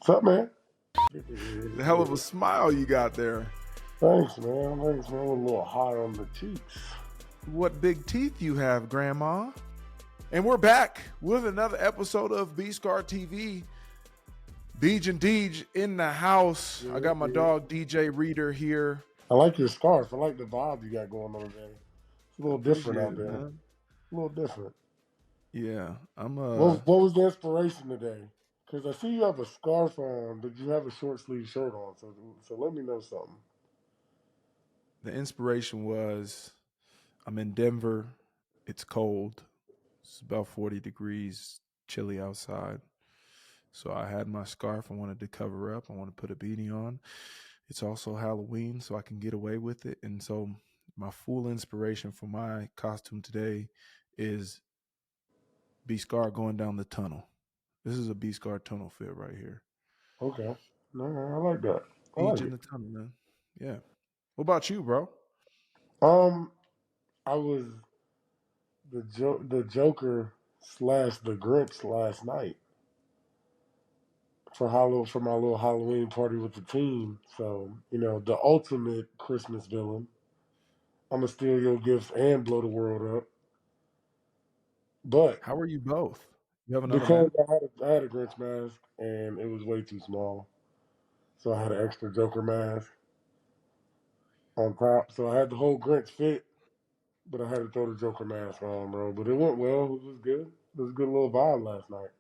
What's up, man? Good to hear The you. hell of a smile you got there. Thanks, man. Thanks, man. A little high on the cheeks. What big teeth you have, Grandma. And we're back with another episode of B-Scar TV. Beej and Deej in the house. I got my dog DJ Reader here. I like your scarf. I like the vibe you got going on there. It's a little different Appreciate out it, there. man. A little different. Yeah, I'm What was the inspiration today? Because I see you have a scarf on, but you have a short sleeve shirt on. So let me know something. the inspiration was I'm in Denver. It's cold. It's about 40 degrees, chilly outside. So I had my scarf. I wanted to cover up. I want to put a beanie on. It's also Halloween, so I can get away with it. And so my full inspiration for my costume today is B-Scar going down the tunnel. This is a B-Scar tunnel fit right here. Okay. No, I like that. I Beej like in it. the tunnel, man. Yeah. What about you, bro? I was the Joker slash the Grinch last night for my little Halloween party with the team. So the ultimate Christmas villain. I'm gonna steal your gifts and blow the world up. But How are you both? You have another because man? I had a Grinch mask and it was way too small, so I had an extra Joker mask on top. So I had the whole Grinch fit, but I had to throw the Joker mask on, bro. But it went well. It was good. It was a good little vibe last night.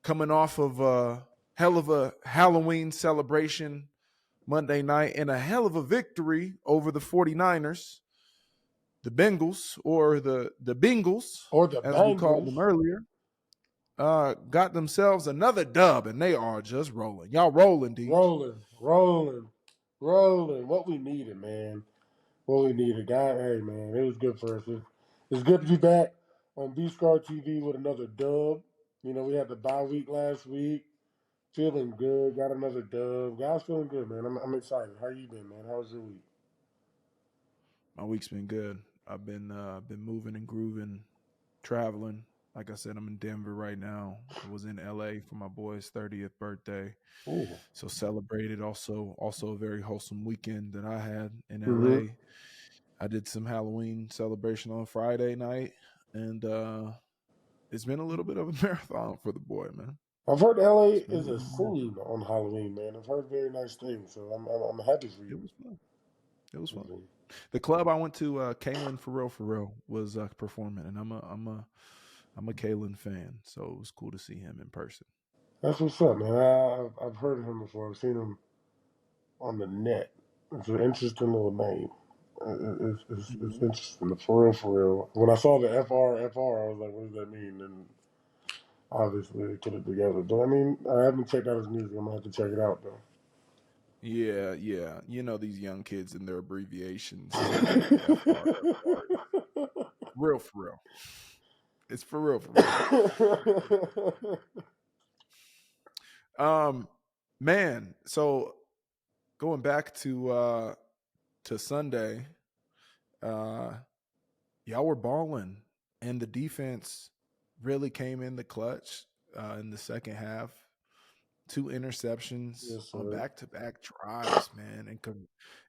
Coming off of a hell of a Halloween celebration Monday night and a hell of a victory over the 49ers, the Bengals, or the Bengals, Or the as we called them Bengals. earlier, got themselves another dub, and they are just rolling. Y'all rolling, Deej. Rolling. What we needed, man. What we needed. God, hey, man, it was good for us. It's good to be back on B-Scar TV with another dub. We had the bye week last week. Feeling good. Got another dub. Guys feeling good, man. I'm excited. How you been, man? How was your week? My week's been good. I've been moving and grooving, traveling. Like I said, I'm in Denver right now. I was in LA for my boy's 30th birthday. Ooh. So celebrated also a very wholesome weekend that I had in Mm-hmm. LA. I did some Halloween celebration on Friday night, and it's been a little bit of a marathon for the boy, man. I've heard LA It's been a is little a bit of a marathon. scene on Halloween, man. I've heard very nice things, so I'm happy for It you. was fun. It was fun. Mhm. The club I went to, Kalen for real was performing, and I'm a Kalen fan, so it was cool to see him in person. That's what's up, man. I've heard of him before. I've seen him on the net. It's an interesting little name. It's Mhm. interesting. For real, for real. When I saw the FR, I was like, what does that mean? And obviously they put it together. But I mean, I haven't checked out his music. I'm gonna have to check it out though. Yeah, yeah. You know these young kids and their abbreviations. FR, FR. Real for real. It's for real, for real. Um, man. So going back to Sunday, uh, y'all were balling, and the defense really came in the clutch in the second half. Two interceptions Yes, on sir. back-to-back drives, man,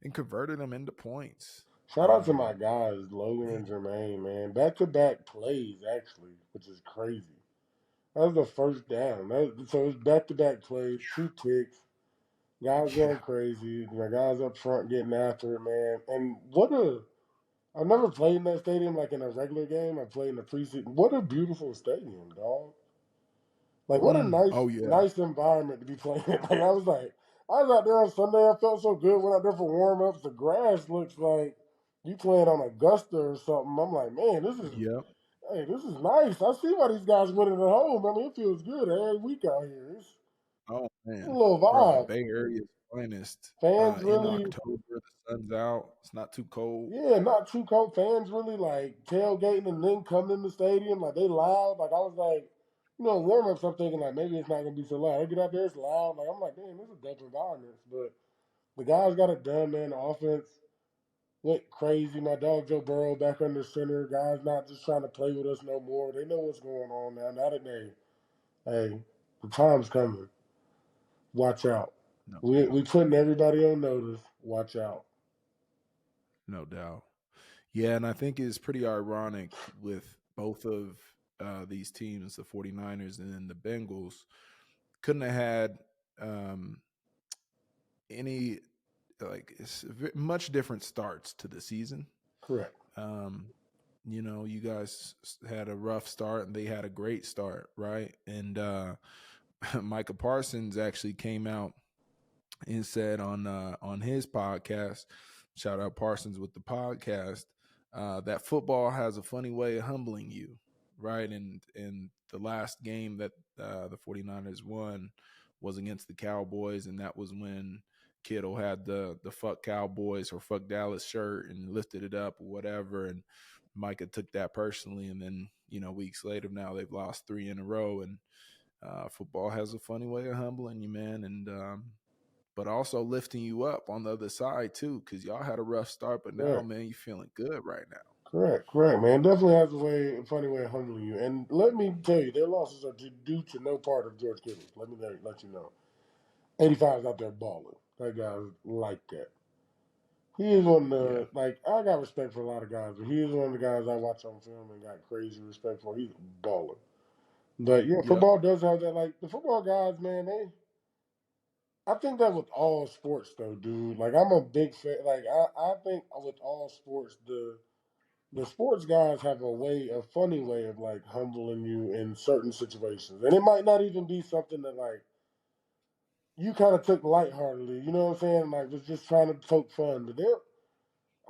and converted them into points. Shout out to my guys, Logan and Jermaine, man. Back to back plays, actually, which is crazy. That was the first down. So it was back to back plays, 2 picks. Guys Yeah. going crazy. My guys up front getting after it, man. And I've never played in that stadium like in a regular game. I played in the preseason. What a beautiful stadium, dog. Like what a nice, Oh yeah. nice environment to be playing in. I was out there on Sunday. I felt so good. Went out there for warm ups. The grass looks like you playing on Augusta or something. I'm like, man, Yep. this is nice. I see why these guys winning at home. I mean, it feels good every week out here. It's Oh a man, little bro, the vibe. Bay Area's finest. Fans In really, October, the sun's out. It's not too cold. yeah, not too cold. Fans really like tailgating and then come in the stadium. Like they loud. Like I was like, warm ups. I'm thinking like maybe it's not gonna be so loud. I get out there, it's loud. Like I'm like, damn, this is dope environment. But the guys got it done, man. The offense went crazy. My dog Joe Burrow back under center. Guys not just trying to play with us no more. They know what's going on now. Now that hey, the time's coming. Watch out. No We doubt. putting everybody on notice. Watch out. No doubt. Yeah, and I think it's pretty ironic with both of these teams, the 49ers and then the Bengals, couldn't have had um, any much different starts to the season. Correct. Um, you guys had a rough start and they had a great start, right? And Micah Parsons actually came out and said on his podcast, shout out Parsons with the podcast, that football has a funny way of humbling you, right? And the last game that the 49ers won was against the Cowboys, and that was when Kittle had the fuck Cowboys or fuck Dallas shirt and lifted it up or whatever, and Micah took that personally, and then weeks later now they've lost 3 in a row, and football has a funny way of humbling you, man, and but also lifting you up on the other side too, because y'all had a rough start, but now, Correct. man, you feeling good right now. Correct, man. Definitely has a funny way of humbling you. And let me tell you, their losses are due to no part of George Kittle. Let me let you know. 85 is out there balling. That guy's like that. He is one of Yeah, the, like, I got respect for a lot of guys, but he is one of the guys I watch on film and got crazy respect for. He's balling. But yeah, yep, football does have that. Like, the football guys, man, I think that with all sports, though, dude. Like, I'm a big fan. Like, I think with all sports, the sports guys have a funny way of like humbling you in certain situations, and it might not even be something that like you kind of took lightheartedly. You know what I'm saying? Like was just trying to poke fun. But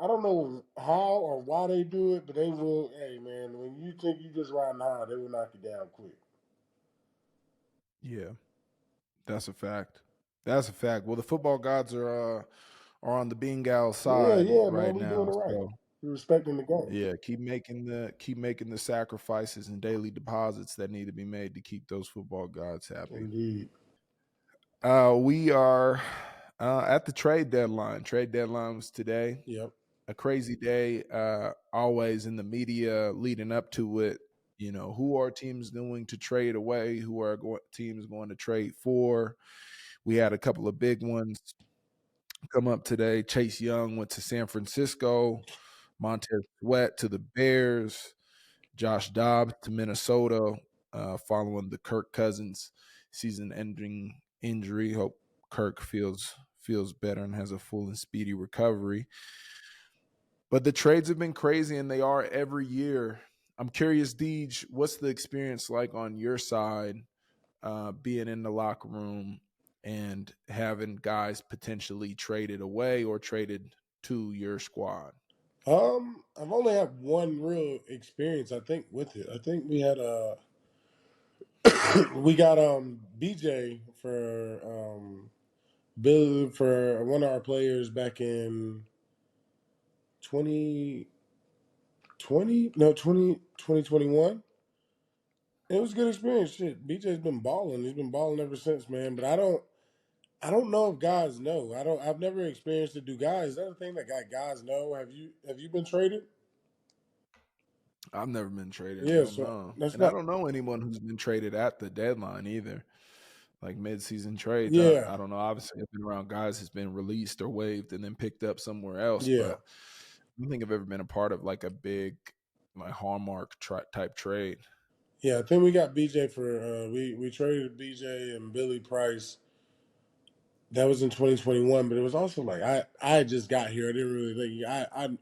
I don't know how or why they do it, but they will. Hey man, when you think you just riding high, they will knock you down quick. yeah, that's a fact. That's a fact. Well, the football gods are on the Bengals Yeah, side yeah, man, right we now, doing it right. so We're respecting the game. yeah, keep making the sacrifices and daily deposits that need to be made to keep those football gods happy. Indeed. We are at the trade deadline. Trade deadline was today. Yep. A crazy day. Always in the media leading up to it. Who are teams going to trade away? Who are teams going to trade for? We had a couple of big ones come up today. Chase Young went to San Francisco. Montez Sweat to the Bears. Josh Dobbs to Minnesota, following the Kirk Cousins season-ending injury. Hope Kirk feels better and has a full and speedy recovery. But the trades have been crazy, and they are every year. I'm curious, Deej, what's the experience like on your side, being in the locker room and having guys potentially traded away or traded to your squad? I've only had one real experience, I think, with it. I think we had we got BJ for Bill for one of our players back in 2020, no 2021. It was a good experience. Shit, BJ's been balling. He's been balling ever since, man. But I don't know if guys know. I've never experienced it. Do guys? Is that a thing that guys know? Have you been traded? I've never been traded. Yeah, Hell so no. that's And I not. don't know anyone who's been traded at the deadline either. Like mid-season trades. Yeah, I don't know. Obviously, I've been around guys who's been released or waived and then picked up somewhere else, yeah, but I don't think I've ever been a part of like a big, like hallmark type trade. yeah. I think we got BJ for we traded BJ and Billy Price. That was in 2021, but it was also like I just got here. I didn't really think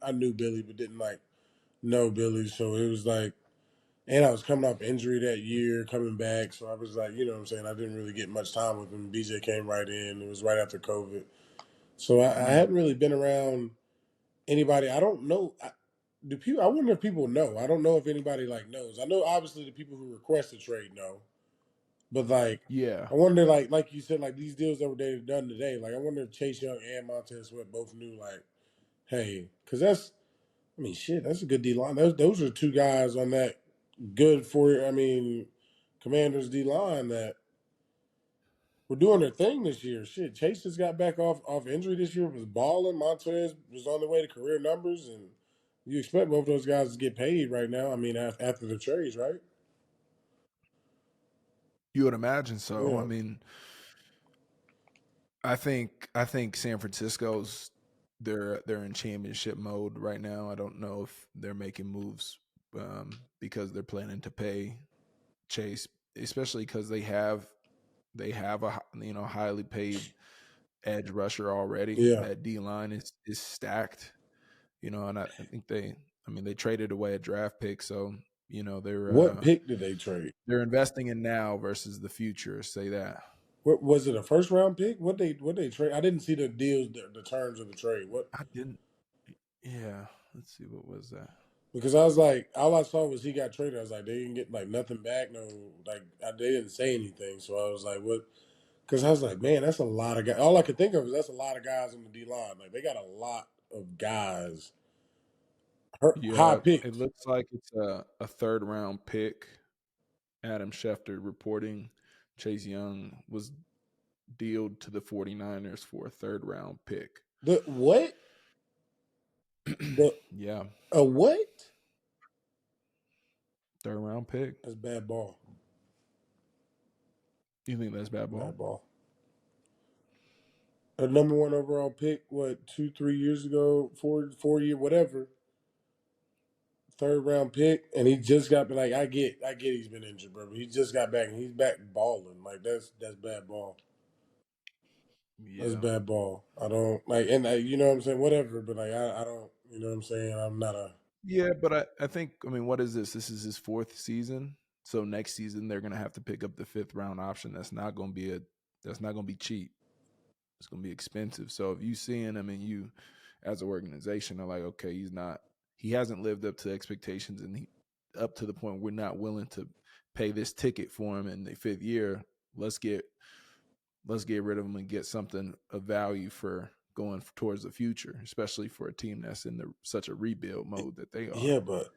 I knew Billy, but didn't like know Billy. So it was like, and I was coming off injury that year, coming back. So I was like, you know what I'm saying? I didn't really get much time with him. BJ came right in. It was right after COVID. So I Mm. hadn't really been around anybody. I don't know. Do people? I wonder if people know. I don't know if anybody like knows. I know obviously the people who request a trade know, but like Yeah. I wonder like you said like these deals that were done today. Like I wonder if Chase Young and Montez Sweat both knew like, hey, because that's I mean shit, that's a good D line. Those are two guys on that good for Commanders D line that were doing their thing this year. Shit, Chase just got back off injury this year. Was balling. Montez was on the way to career numbers, and you expect both those guys to get paid right now. I mean, after the trades, right? You would imagine so. I Yeah, mean, I think San Francisco's they're in championship mode right now. I don't know if they're making moves because they're planning to pay Chase, especially because they have a highly paid edge rusher already. Yeah. That D line is stacked, and I think they traded away a draft pick, so What pick did they trade? they're investing in now versus the future. Say that. What was it? A first round pick? What they trade? I didn't see the deals, the terms of the trade. What? I didn't. Yeah, let's see, what was that? Because I was like, all I saw was he got traded. I was like, they didn't get like nothing back. No, like they didn't say anything. So I was like, what? Because I was like, man, that's a lot of guys. All I could think of is that's a lot of guys on the D line. Like they got a lot of guys, high Yeah, it picks. looks like it's a third round pick. Adam Schefter reporting Chase Young was dealed to the 49ers for a third round pick. The what? The Yeah, a what? third round pick. That's bad ball. You think that's bad ball? Bad ball. A number one overall pick. What 2-3 years ago? 4 year whatever. Third round pick, and he just got like I get he's been injured, bro. But he just got back and he's back balling. Like that's bad ball. That's Yeah. bad ball. I don't like, and you know what I'm saying. Whatever, but like I don't. You know what I'm saying. I'm not a. Yeah, but I think, what is this? This is his fourth season. So next season they're gonna have to pick up the fifth round option. That's not gonna be cheap. It's gonna be expensive. So if you seeing him and you as an organization are like, okay, he hasn't lived up to expectations, and up to the point we're not willing to pay this ticket for him in the fifth year. Let's get rid of him and get something of value for going towards the future, especially for a team that's in such a rebuild mode that they are. Yeah, but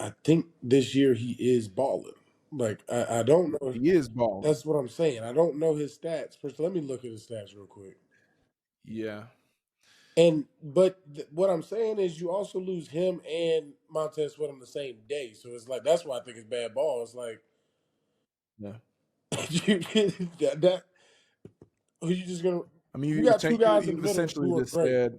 I think this year he is balling. Like I don't know. He is balling. That's what I'm saying. I don't know his stats. First, let me look at his stats real quick. Yeah. What I'm saying is, you also lose him and Montez Sweat on the same day, so it's like that's why I think it's bad ball. It's like Yeah. that who you just gonna. You You've got two guys in the middle essentially who are just great. said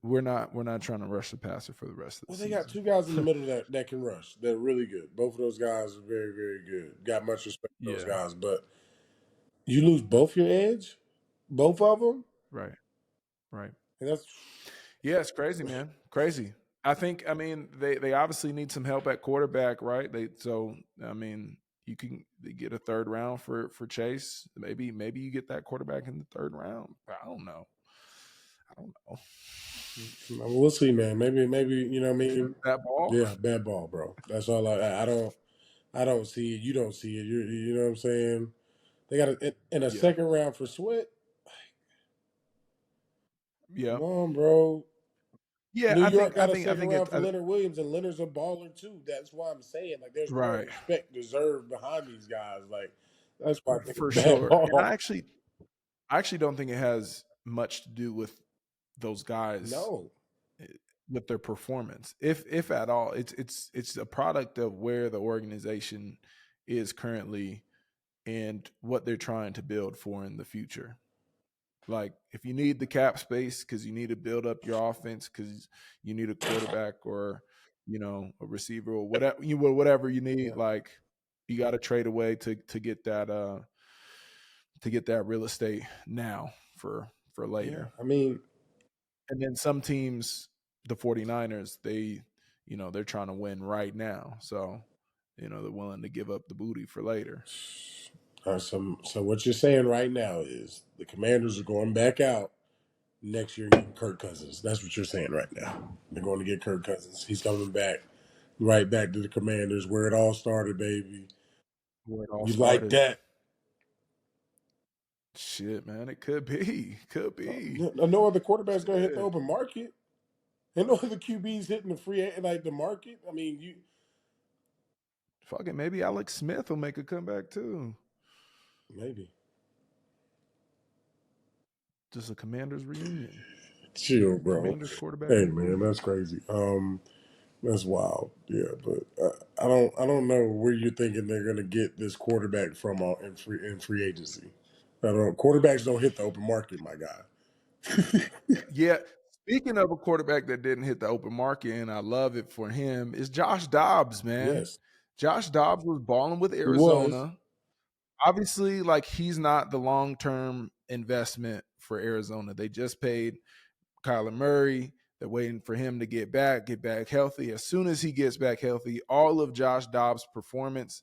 we're not trying to rush the passer for the rest of the Well, they got season. two guys in the middle that can rush. They're really good. Both of those guys are very, very good. Got much respect for those Yeah. guys. But you lose both your edge, both of them, Right. Right. and that's Yeah, it's crazy, man. Crazy. They obviously need some help at quarterback, right? You can get a third round for Chase. Maybe you get that quarterback in the third round. I don't know. we'll see, man. Maybe you know what I You think mean. it's that ball? Yeah, bad ball, bro. That's all. I don't see it. You don't see it. You know what I'm saying. They got in a Yeah. second round for Sweat. Yeah. Come on, bro. Yeah, New I York think I got a think I second think round it's for Leonard Williams, and Leonard's a baller too. That's why I'm saying like there's more right, respect deserved behind these guys. Like that's why I think for it's bad sure. And ball. I actually don't think it has much to do with those guys, No, eh, with their performance, if at all. It's a product of where the organization is currently and what they're trying to build for in the future. Like, if you need the cap space because you need to build up your offense because you need a quarterback or a receiver or whatever you need, yeah, like, you got to trade away to get that real estate now for yeah. later. I mean, And then some teams, the 49ers, they're trying to win right now. So, they're willing to give up the booty for later. so what you're saying right now is the Commanders are going back out next year and getting Kirk Cousins. That's what you're saying right now. They're going to get Kirk Cousins. He's coming back, right back to the Commanders where it all started, baby. Where it all You like started. that? Shit, man, it could be. Could be. No other quarterback's going to hit the Shit. open market. And no other QBs hitting the like the market. I mean, you Fuck it, maybe Alex Smith will make a comeback too. maybe Just a Commanders reunion. chill, bro. Commanders quarterback Hey, man, reunion. that's crazy. That's wild. Yeah, but I don't know where you're thinking they're going to get this quarterback from in free agency. Quarterbacks don't hit the open market, my guy. Yeah. Speaking of a quarterback that didn't hit the open market, and I love it for him, is Josh Dobbs, man. Yes, Josh Dobbs was balling with he was. Arizona. Obviously, like he's not the long-term investment for Arizona. They just paid Kyler Murray. They're waiting for him to get back healthy. As soon as he gets back healthy, all of Josh Dobbs' performance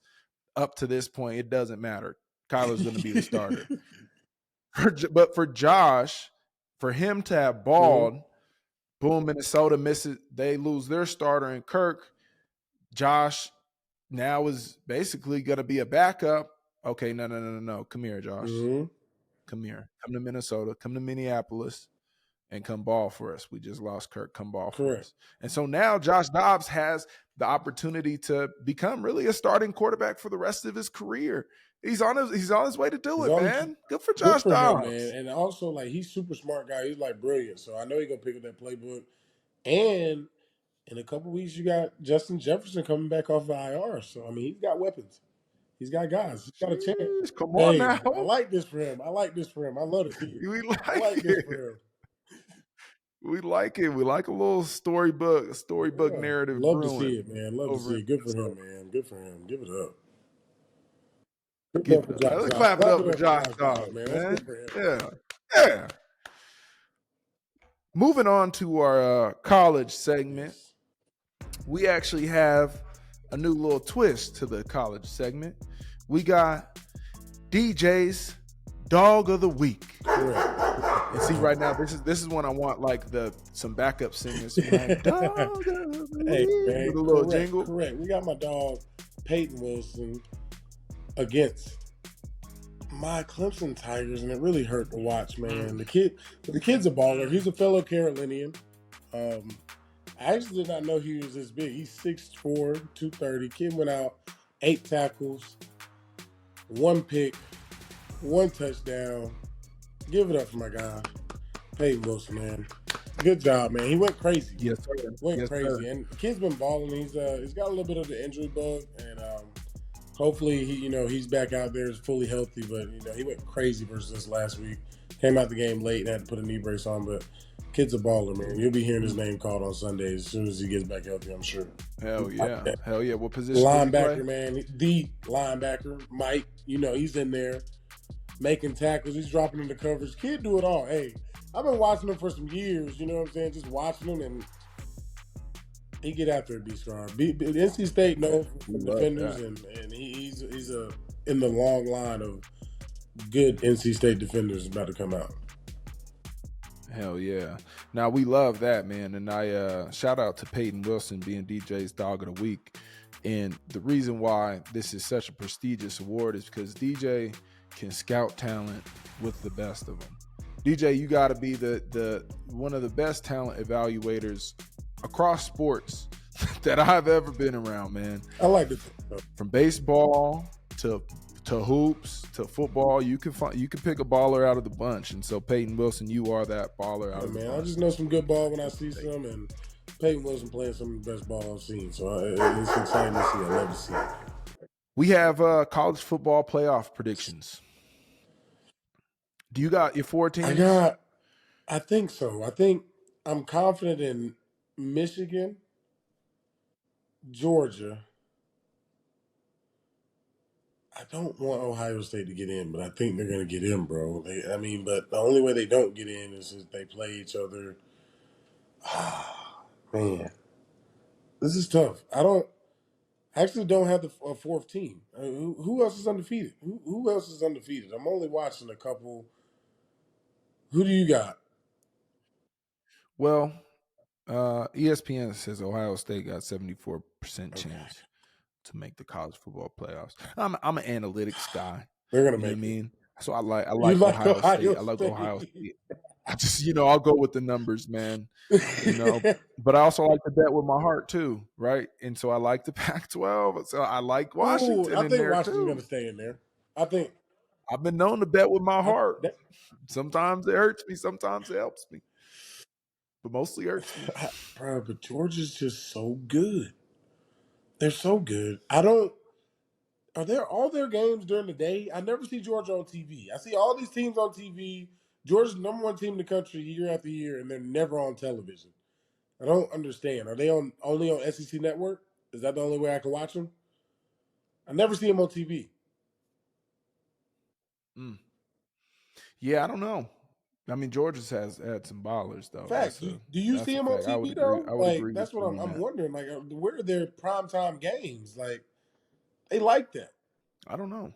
up to this point, it doesn't matter. Kyler's going to be the starter. But for Josh, for him to have Mhm. balled, boom, Minnesota misses. They lose their starter in Kirk. Josh now is basically going to be a backup. Okay, no. Come here, Josh. Mhm. Come here. Come to Minnesota. Come to Minneapolis and come ball for us. We just lost Kirk. Come ball for Correct. us. And so now Josh Dobbs has the opportunity to become really a starting quarterback for the rest of his career. He's on his way to do He's it, on. man. Good for Good Josh for him, man. Dobbs. And also, like, he's super smart guy. He's like brilliant. So I know he's gonna pick up that playbook. And in a couple weeks, you got Justin Jefferson coming back off the IR. So I mean, he's got weapons. He's got guys. He's got a chance. Jeez, come on Hey, now. I like this for him. I like this for him. I love to see it. We I like like this it. for him. We like it. We like a little storybook Yeah, narrative love to see brewing it, man. Love to over see in it. Good for him, Minnesota. man. Good for him. Give it up. Good Give up it for up. Josh Let's Dobbs. clap it Clap up it for up for Josh Josh Dobbs, Dobbs, man. That's good man. for him. Yeah. Yeah. Moving on to our college segment. Yes. We actually have a new little twist to the college segment. We got DJ's Dog of the Week. Correct. And see, right now, this is when I want like some backup singers. Like, Dog of the Hey, Week man. with a little Correct. jingle. Correct. We got my dog Payton Wilson against my Clemson Tigers, and it really hurt to watch, man. The kid's a baller. He's a fellow Carolinian. I actually did not know he was this big. He's 6'4", 230. Kid went out, 8 tackles, 1 pick, 1 touchdown. Give it up for my guy, Peyton Wilson, man. Good job, man. He went crazy. Yes, sir. Went Yes, crazy, sir. and the kid's been balling. He's got a little bit of the injury bug, and hopefully he's back out there, is fully healthy. But he went crazy versus us last week. Came out the game late and had to put a knee brace on, but kid's a baller, man. You'll be hearing his name called on Sunday as soon as he gets back healthy, I'm sure. Hell yeah. Hell yeah. What position does he Linebacker, play? man. The linebacker, Mike, he's in there making tackles. He's dropping into coverage. Kid do it all. Hey, I've been watching him for some years, you know what I'm saying? Just watching him, and he get out there, B-Scar. NC State knows for defenders, and he's in the long line of good NC State defenders about to come out. Hell yeah. Now we love that, man. And I shout out to Peyton Wilson being DJ's Dog of the Week. And the reason why this is such a prestigious award is because DJ can scout talent with the best of them. DJ, you got to be the one of the best talent evaluators across sports that I've ever been around, man. I like it. From baseball to hoops to football, you can pick a baller out of the bunch, and so Peyton Wilson, you are that baller out of the bunch. I just know some good ball when I see some, and Peyton Wilson playing some of the best ball I've seen, so it's exciting to see. I love to see it. We have college football playoff predictions. Do you got your 4 teams? I think so. I think I'm confident in Michigan, Georgia. I don't want Ohio State to get in, but I think they're going to get in, bro. But the only way they don't get in is if they play each other. Man, this is tough. I actually don't have a 4th team. Who else is undefeated? Who else is undefeated? I'm only watching a couple. Who do you got? Well, ESPN says Ohio State got 74% chance to make the college football playoffs. I'm an analytics guy. They're gonna You know make what I it. mean? So I like Ohio State. I like Ohio State. I just, I'll go with the numbers, man. But I also like to bet with my heart too, right? And so I like the Pac-12. So I like Washington I in think there Washington's too. going to stay in there. I think I've been known to bet with my heart. Sometimes it hurts me, sometimes it helps me, but mostly hurts me. Bro, but Georgia's just so good. They're so good. I don't. Are there all their games during the day? I never see Georgia on TV. I see all these teams on TV. Georgia's #1 team in the country year after year, and they're never on television. I don't understand. Are they on only on SEC Network? Is that the only way I can watch them? I never see them on TV. Mm. Yeah, I don't know. I mean, Georgia's has had some ballers though. Fact. Do you That's see a them on fact. I would TV agree. though? I would Like agree with that's what you on I'm that. wondering. Like, where are their primetime games? Like they like that. I don't know.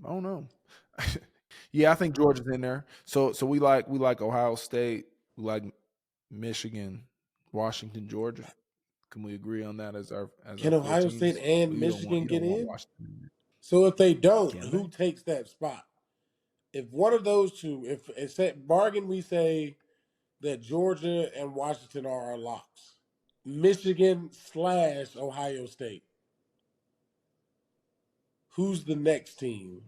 I don't know. Yeah, I think Georgia's in there. So we like Ohio State, we like Michigan, Washington, Georgia. Can we agree on that as our Can four Ohio State teams? Or and you don't want Michigan you get don't want in? Washington? So if they don't, Can who they? takes that spot? If one of those two, if it's that bargain, we say that Georgia and Washington are our locks. Michigan/Ohio State. Who's the next team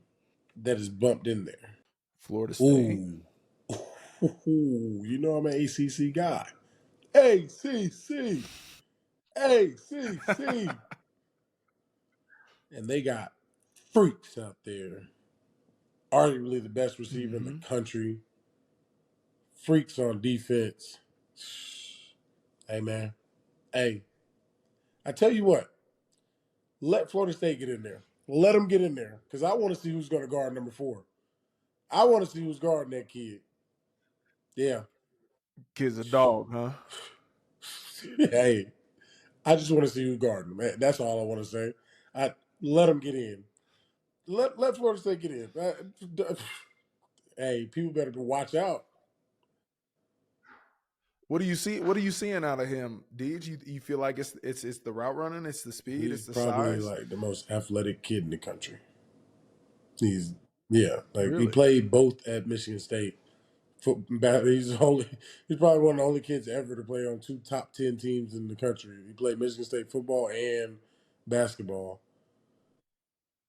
that is bumped in there? Florida State. Ooh. Ooh, you know I'm an ACC guy. ACC. ACC. And they got freaks out there. Arguably the best receiver in the Mm-hmm. country. Freaks on defense. Hey, man. Hey, I tell you what. Let Florida State get in there. Let them get in there. Because I want to see who's going to guard #4. I want to see who's guarding that kid. Yeah. Kid's a dog, huh? Hey, I just want to see who's guarding him. That's all I want to say. Let them get in. Let Florida State get in. Hey, people better watch out. What do you see? What are you seeing out of him, Deej? You feel like it's the route running, it's the speed, He's it's the probably size? like the most athletic kid in the country. He's like he Really? played both at Michigan State. He's probably one of the only kids ever to play on two top 10 teams in the country. He played Michigan State football and basketball.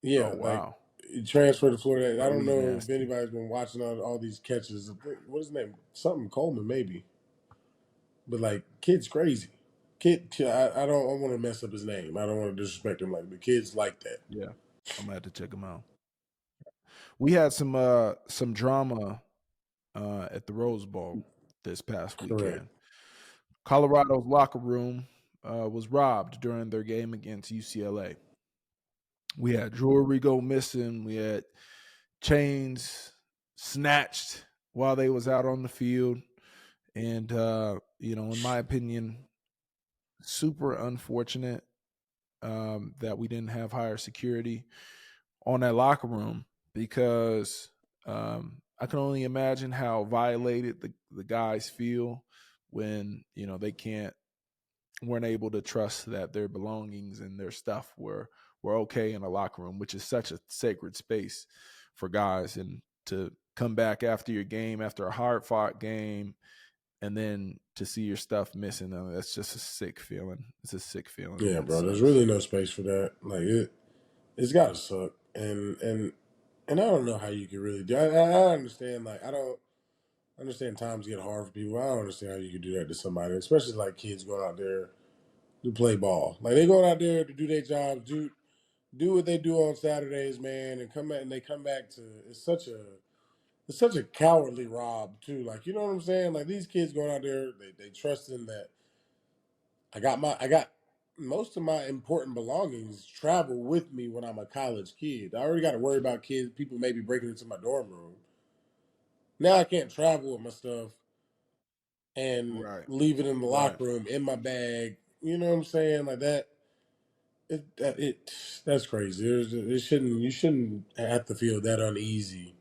Oh Yeah, like wow. he transferred to Florida. I Bro, don't he's know if nasty. anybody's been watching all these catches. What is his name? Something Coleman maybe. But like kid's crazy. I don't want to mess up his name. I don't want to disrespect him. Like the kids like that. Yeah. I'm gonna have to check him out. We had some drama at the Rose Bowl this past Correct. weekend. Colorado's locker room was robbed during their game against UCLA. We had jewelry go missing. We had chains snatched while they was out on the field, and in my opinion, super unfortunate that we didn't have higher security on that locker room because I can only imagine how violated the guys feel when they weren't able to trust that their belongings and their stuff were okay in a locker room, which is such a sacred space for guys, and to come back after your game, after a hard fought game, and then to see your stuff missing, that's just a sick feeling. It's a sick feeling, Yeah, man. It bro. There's sucks. really no space for that. Like it's gotta suck. And I don't know how you can really do. I understand. Like I understand times get hard for people. I don't understand how you could do that to somebody, especially like kids going out there to play ball. Like they going out there to do their jobs, do what they do on Saturdays, man, and come back and they come back to it's such a cowardly rob too. Like you know what I'm saying? Like these kids going out there, they trust in that I got most of my important belongings travel with me when I'm a college kid. I already got to worry about people maybe breaking into my dorm room. Now I can't travel with my stuff and Right. leave it in the Right. locker room in my bag. You know what I'm saying? Like that. That's crazy. You shouldn't have to feel that uneasy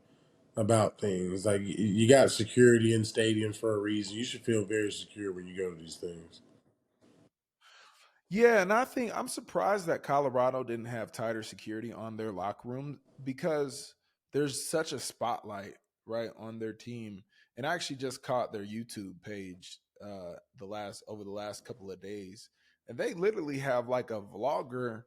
about things. Like you got security in stadiums for a reason. You should feel very secure when you go to these things. Yeah, and I think I'm surprised that Colorado didn't have tighter security on their locker room because there's such a spotlight right on their team. And I actually just caught their YouTube page over the last couple of days, and they literally have like a vlogger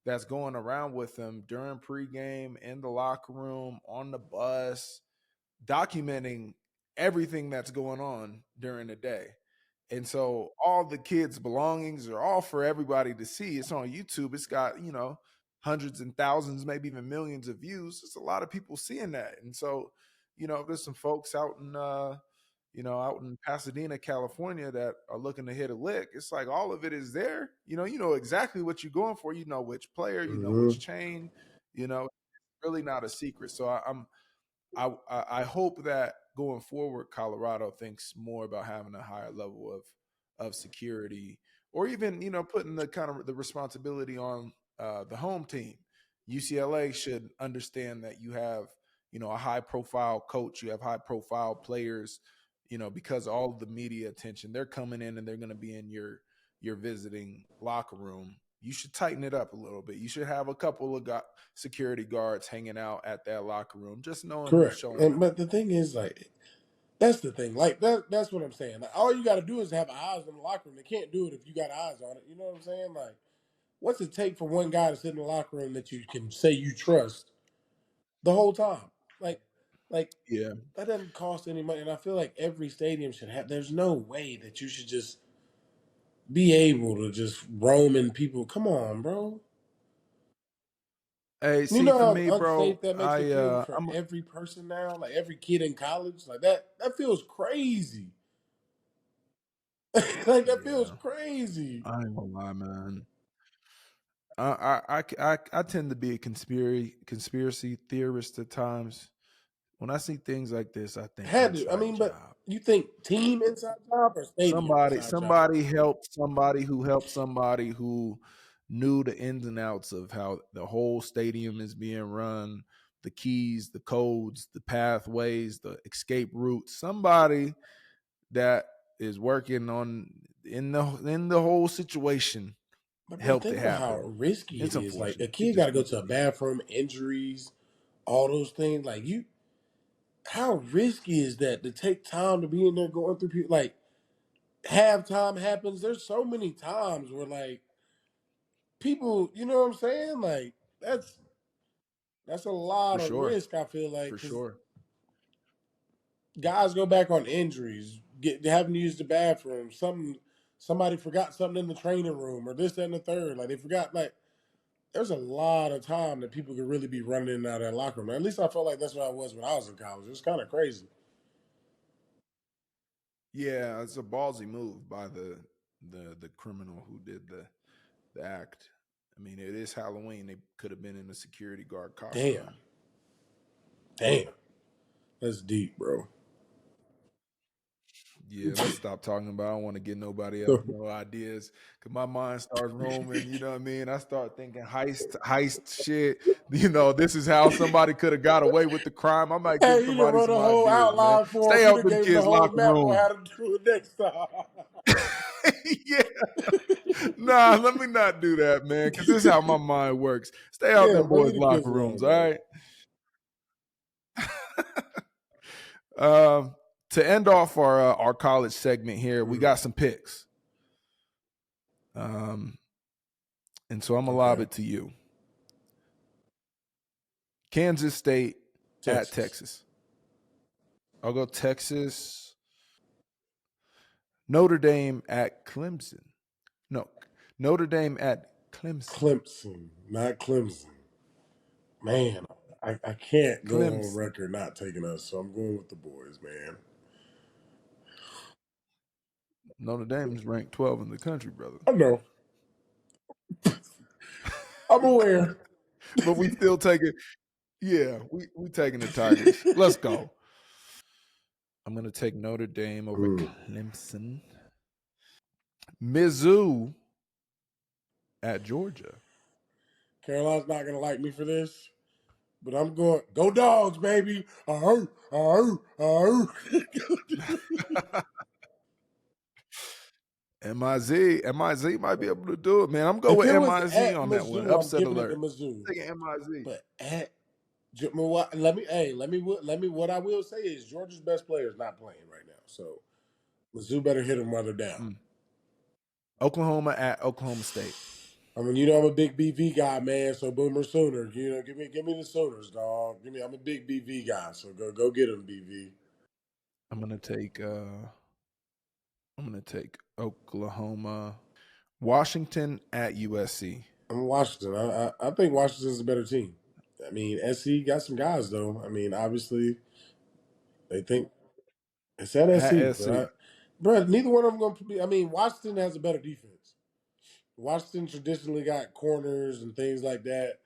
that's going around with them during pregame, in the locker room, on the bus, documenting everything that's going on during the day. And so all the kids' belongings are all for everybody to see. It's on YouTube. It's got, hundreds and thousands, maybe even millions of views. It's a lot of people seeing that. And so, if there's some folks out in out in Pasadena, California that are looking to hit a lick, it's like all of it is there. You know exactly what you're going for. You know which player, you know Mm-hmm. which chain, really not a secret. So I hope that going forward, Colorado thinks more about having a higher level of security, or even putting the kind of the responsibility on the home team. UCLA should understand that you have a high profile coach, you have high profile players, because all of the media attention, they're coming in and they're going to be in your visiting locker room. You should tighten it up a little bit. You should have a couple of security guards hanging out at that locker room, just knowing who's Correct. showing up. But the thing is, like, that's the thing. Like that's what I'm saying. Like, all you got to do is have eyes in the locker room. They can't do it if you got eyes on it. You know what I'm saying? Like, what's it take for one guy to sit in the locker room that you can say you trust the whole time? Like, like Yeah. that doesn't cost any money. And I feel like every stadium should have. There's no way that you should just be able to just roam in people. Come on, bro. Hey, You see, know for how me, bro, unsafe that makes it feel for every person now, like every kid in college, like that. That feels crazy. Like that feels yeah, crazy. I ain't gonna lie, man. I tend to be a conspiracy theorist at times. When I see things like this, I think Had to. I inside mean, but job. you think team inside job or stadium Somebody inside job? somebody helped somebody who knew the ins and outs of how the whole stadium is being run, the keys, the codes, the pathways, the escape routes. Somebody that is working on in the whole situation But bro, helped it think about how happen. risky it It's is. Like a unfortunate. It kid got just to go really to a is. bathroom, injuries, all those things. Like you, how risky is that to take time to be in there going through people? Like halftime happens. There's so many times where like people, you know what I'm saying? Like that's a For lot of sure. risk. I feel like For because sure. guys go back on injuries, get having to use the bathroom. Somebody forgot something in the training room, or this that, and the third. Like they forgot. Like there's a lot of time that people could really be running in and out of that locker room. At least I felt like that's what I was when I was in college. It was kind of crazy. Yeah, it's a ballsy move by the criminal who did the act. I mean, it is Halloween. They could have been in a security guard Damn, costume. damn, that's deep, bro. Yeah, let's stop talking about. I don't want to get nobody else no ideas because my mind starts roaming. You know what I mean? I start thinking heist shit. This is how somebody could have got away with the crime. I might give Hey, you done somebody wrote a some whole ideas, man. outline for Stay him. You out done them gave him the kids' whole locker map on room. how to do it next time. Yeah, nah, let me not do that, man, because this is how my mind works. Stay out Yeah, them bro, leave boys' the kids locker alone, rooms, all bro. right? um, to end off our college segment here, we got some picks. Um, and so I'm gonna lob Okay, it to you. Kansas State at Texas, Texas. I'll go Texas. Notre Dame at Clemson. No, Notre Dame at Clemson. Clemson, not Clemson. Man, I can't go on Clemson. record not taking us, so I'm going with the boys, man. Notre Dame is ranked 12 in the country, brother. I know. I'm aware. But we still take it. Yeah, we taking the Tigers. Let's go. I'm gonna take Notre Dame over Mm. Clemson. Mizzou at Georgia. Caroline's not gonna like me for this, but I'm going. Go dogs, baby! Oh, oh, oh. MIZ might be able to do it, man. I'm going If with it was MIZ at on that one. Mizzou, I'm Upset giving it to alert. Mizzou. Taking MIZ. But at let me. What I will say is Georgia's best player is not playing right now, so Mizzou better hit them while they're down. Mm. Oklahoma at Oklahoma State. I mean, I'm a big BV guy, man. So Boomer Sooner, give me the Sooners, dog. I'm a big BV guy, so go get them, BV. I'm gonna take Oklahoma. Washington at USC. I'm Washington. I think Washington's a better team. I mean, SC got some guys though. I mean, obviously they think it's at At SC, but SC. bro, neither one of them going to be. I mean, Washington has a better defense. Washington traditionally got corners and things like that.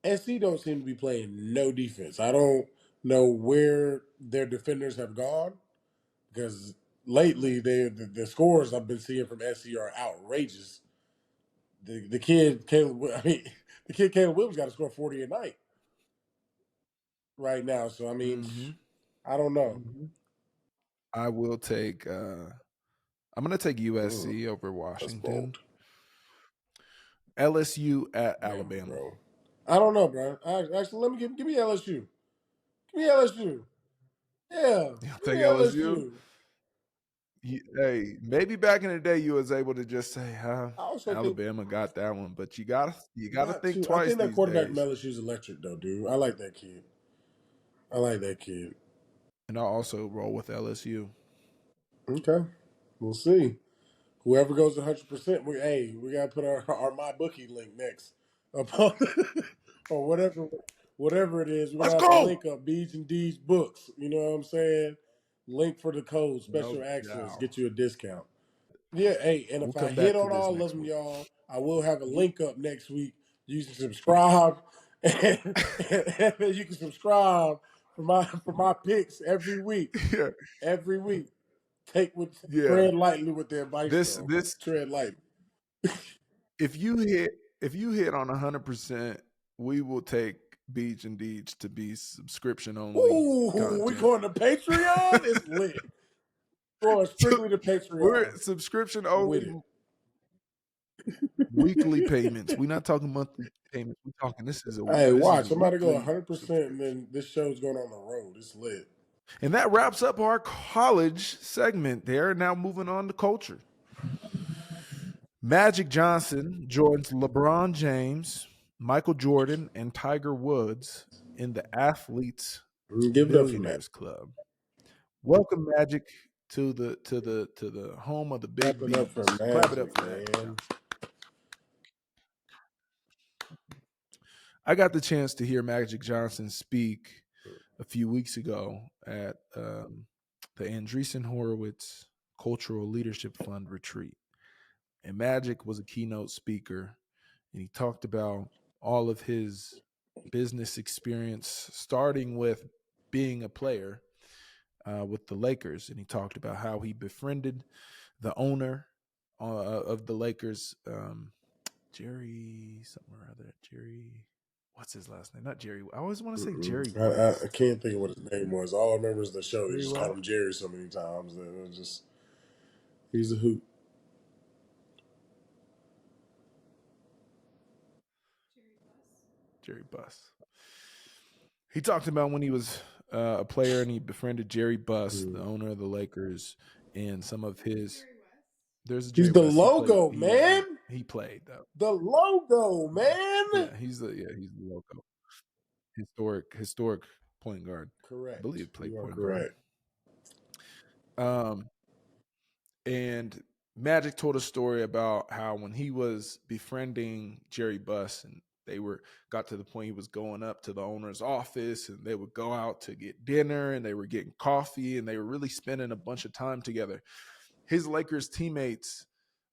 SC don't seem to be playing no defense. I don't know where their defenders have gone because lately the scores I've been seeing from SC are outrageous. The kid Caleb, I mean, the kid Caleb Williams got to score 40 a night right now. So I mean, Mm-hmm. I don't know. I will take. I'm going to take Mm, USC over that's Washington. bold. LSU at Damn, Alabama. bro. I don't know, bro. Actually, let me give me LSU. Give me LSU. Yeah, You'll give me take LSU. LSU. Hey, maybe back in the day you was able to just say, I also think Alabama got that one," but you gotta not think too. I twice think that these quarterback from days. LSU is electric, though, dude. I like that kid. I like that kid. And I'll also roll with LSU. Okay, we'll see. Whoever goes 100%, we gotta put our my bookie link next, upon or whatever it is. We're Let's gonna have to go. link up Beej and Deej books. You know what I'm saying? Link for the code, No special access, doubt. get you a discount. Yeah, hey, and We'll if I come hit back to on this all of next them, week. y'all, I will have a link up next week. You can subscribe, and you can subscribe for my picks every week. Yeah, Every week, yeah. tread lightly with the advice, This though. this Tread lightly. if you hit if you hit on 100%, we will take Beach and Deej to be subscription only Ooh, we content. going to Patreon? It's lit. Going strictly to We're Patreon subscription with only it. weekly payments. We're not talking monthly payments. We're talking Hey, this is watch. a Somebody go weekly 100%, and subscription. then this show's going on the road. It's lit. And that wraps up our college segment there. Now moving on to culture. Magic Johnson joins LeBron James, Michael Jordan, and Tiger Woods in the Athletes Give it up for Matt. Billionaires Club. Welcome, Magic, to the home of the Clap big it up for B's. Clap it up Magic, for Magic man. Johnson. I got the chance to hear Magic Johnson speak a few weeks ago at the Andreessen Horowitz Cultural Leadership Fund retreat. And Magic was a keynote speaker, and he talked about all of his business experience, starting with being a player with the Lakers. And he talked about how he befriended the owner of the Lakers, Jerry something or other. Jerry, what's his last name? Not Jerry. I always want to say Jerry I West. can't think of what his name was. All I remember is the show. They Jerry just called West. him Jerry so many times. It was just he's a hoot. Jerry Buss. He talked about when he was a player and he befriended Jerry Buss, the owner of the Lakers, and some of his. There's a He's Jerry the West. He played. logo, man. He played though. The logo, man. He's the logo. Historic point guard. I Correct. believe played You are point guard. correct. Um, and Magic told a story about how when he was befriending Jerry Buss and they got to the point he was going up to the owner's office and they would go out to get dinner and they were getting coffee and they were really spending a bunch of time together. His Lakers teammates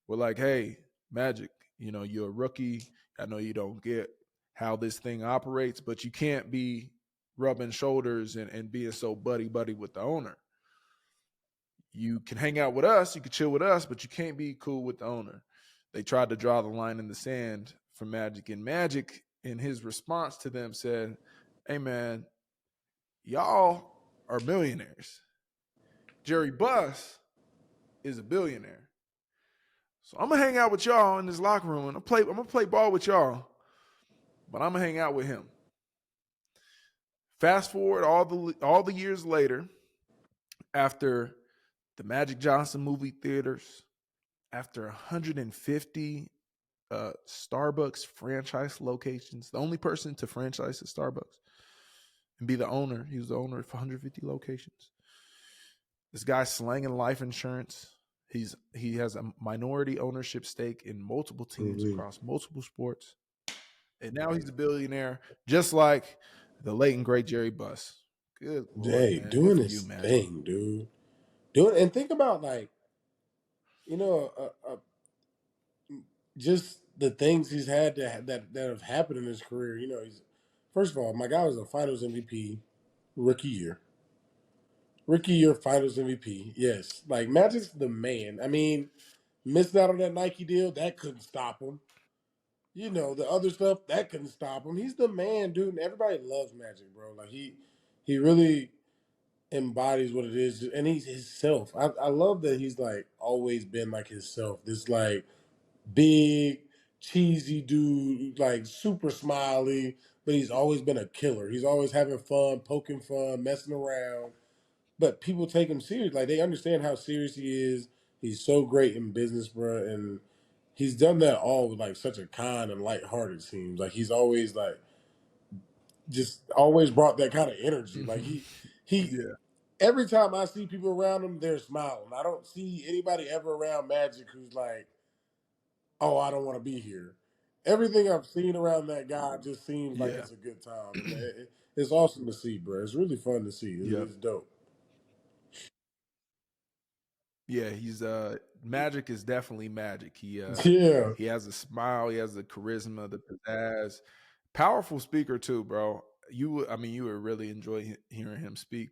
were like, "Hey, Magic, you're a rookie. I know you don't get how this thing operates, but you can't be rubbing shoulders and being so buddy with the owner. You can hang out with us, you can chill with us, but you can't be cool with the owner." They tried to draw the line in the sand for Magic, and Magic, in his response to them, said, "Hey, man, y'all are millionaires. Jerry Buss is a billionaire. So I'm gonna hang out with y'all in this locker room, and I'm gonna play ball with y'all, but I'm gonna hang out with him." Fast forward all the years later, after the Magic Johnson movie theaters, after 150 Starbucks franchise locations, the only person to franchise at Starbucks and be the owner. He was the owner of 150 locations. This guy's slanging life insurance. He has a minority ownership stake in multiple teams across multiple sports. And now he's a billionaire, just like the late and great Jerry Buss. Good Lord, Hey, man. Good doing for you, his Magic. thing, dude. Doing and think about like you know just the things he's had that have happened in his career. You know, he's first of all, my guy was a Finals MVP rookie year. Rookie year Finals MVP. Yes, like Magic's the man. I mean, missed out on that Nike deal that couldn't stop him. You know, the other stuff that couldn't stop him. He's the man, dude, and everybody loves Magic, bro. Like he really embodies what it is, and he's himself. I love that he's like always been like himself. This like big cheesy dude, like super smiley, but he's always been a killer. He's always having fun, poking fun, messing around. But people take him serious. Like they understand how serious he is. He's so great in business, bro, and he's done that all with like such a kind and lighthearted seems. Like he's always like just always brought that kind of energy. Like he Yeah. every time I see people around him, they're smiling. I don't see anybody ever around Magic who's like, "Oh, I don't want to be here." Everything I've seen around that guy just seems like Yeah. it's a good time, and it's awesome to see, bro. It's really fun to see. Yep. It's dope. Yeah, he's Magic is definitely Magic. Yeah. He has a smile, he has the charisma, the pizzazz. Powerful speaker too, bro. I mean, you would really enjoy hearing him speak.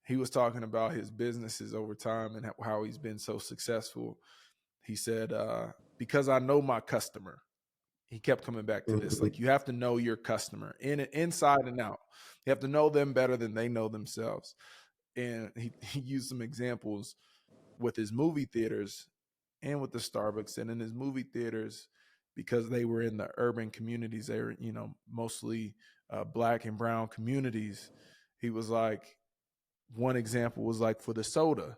He was talking about his businesses over time and how he's been so successful. He said, because I know my customer. He kept coming back to this. Mhm. Like, you have to know your customer inside and out. You have to know them better than they know themselves. And he used some examples with his movie theaters and with the Starbucks. And in his movie theaters, because they were in the urban communities, they were, mostly black and brown communities. He was like, one example was like for the soda.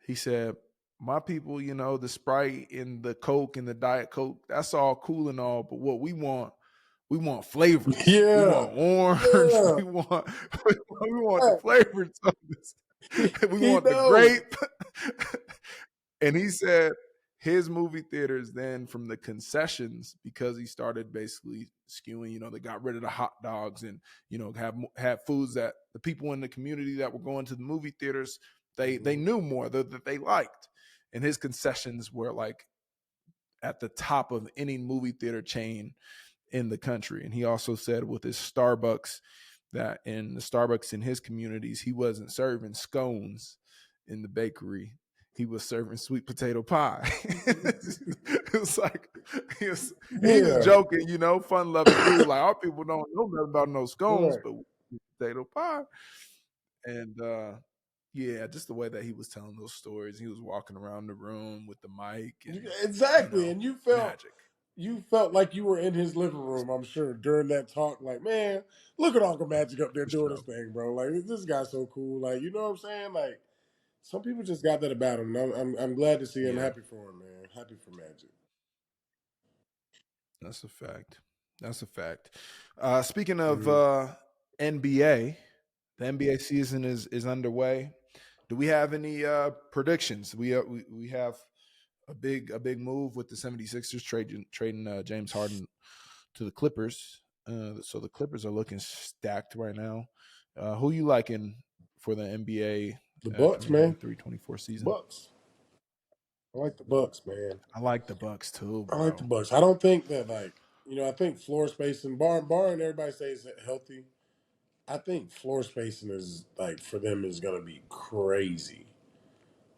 He said, my people, the Sprite and the Coke and the Diet Coke, that's all cool and all, but what we want flavors. We Yeah. want orange. Yeah. We want the flavored sodas. We He want the knows. grape. And he said his movie theaters then from the concessions, because he started basically skewing, they got rid of the hot dogs and, have foods that the people in the community that were going to the movie theaters, they Mhm. knew more that they liked. And his concessions were like at the top of any movie theater chain in the country. And he also said with his Starbucks that in the Starbucks in his communities, he wasn't serving scones in the bakery. He was serving sweet potato pie. It was like he was Yeah. joking, fun loving dude. Like our people don't know nothing about no scones, Right. but sweet potato pie. And yeah, just the way that he was telling those stories. He was walking around the room with the mic and Exactly. And magic you felt like you were in his living room, I'm sure, during that talk. Like, man, look at Uncle Magic up there for doing his sure. thing, bro. Like, this guy's so cool. Like, you know what I'm saying? Like, some people just got that about him. I'm glad to see him. Yeah. Happy for him, man. Happy for Magic. That's a fact. That's a fact. Speaking of Mhm. NBA, the NBA season is underway. Do we have any predictions? We have a big move with the 76ers trading James Harden to the Clippers. So the Clippers are looking stacked right now. Who you liking for the NBA The Bucks, man. 23-24 season? Bucks. I like the Bucks, man. I like the Bucks too, I like the bro. Bucks. I don't think that I think floor spacing, barring everybody stays healthy. I think floor spacing is like for them is gonna be crazy.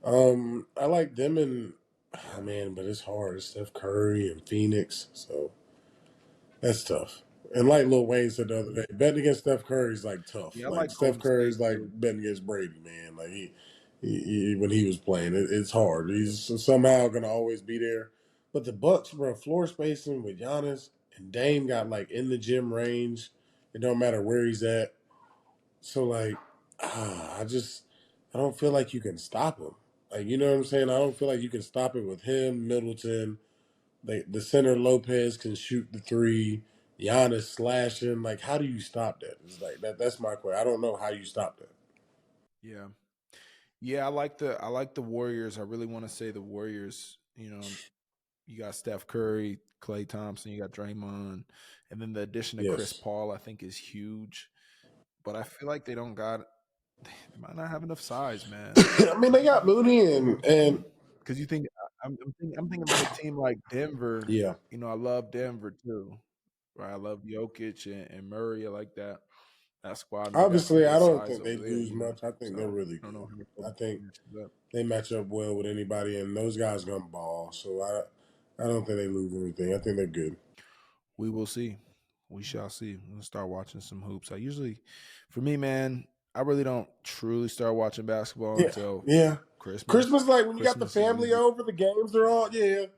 I like them and Yeah. man, but it's hard. It's Steph Curry and Phoenix, so that's tough. And like Lil Wayne said the other day, betting against Steph Curry is like tough. Yeah, I Like like Steph Golden Curry State is like too. betting against Brady, man. Like when he was playing, it's hard. He's somehow gonna always be there. But the Bucks, bro, floor spacing with Giannis and Dame got like in the gym range. It don't matter where he's at. So like, I don't feel like you can stop him. Like you know what I'm saying? I don't feel like you can stop it with him, Middleton. The center Lopez can shoot the three. Giannis slashing. Like, how do you stop that? It's like that's my question. I don't know how you stop that. Yeah. Yeah, I like the Warriors. I really want to say the Warriors, you got Steph Curry, Klay Thompson, you got Draymond, and then the addition of Chris Yes. Paul, I think, is huge. But I feel like they don't got, they might not have enough size, man. I mean, they got Mooney and Because you think I'm thinking about a team like Denver. yeah. You know, I love Denver too. Right, I love Jokic and Murray. I like that squad, and they got some Obviously, good I don't size think they over there. lose much. I think they're So really I don't know good. how I it think matches up. they match up well with anybody, and those guys gonna ball. So I don't think they lose anything. I think they're good. We will see. We shall see. We'll start watching some hoops. I usually, for me, man, I really don't truly start watching basketball Yeah, until yeah. Christmas. Christmas, like when you got the Christmas is family usually over, the games are all Christmas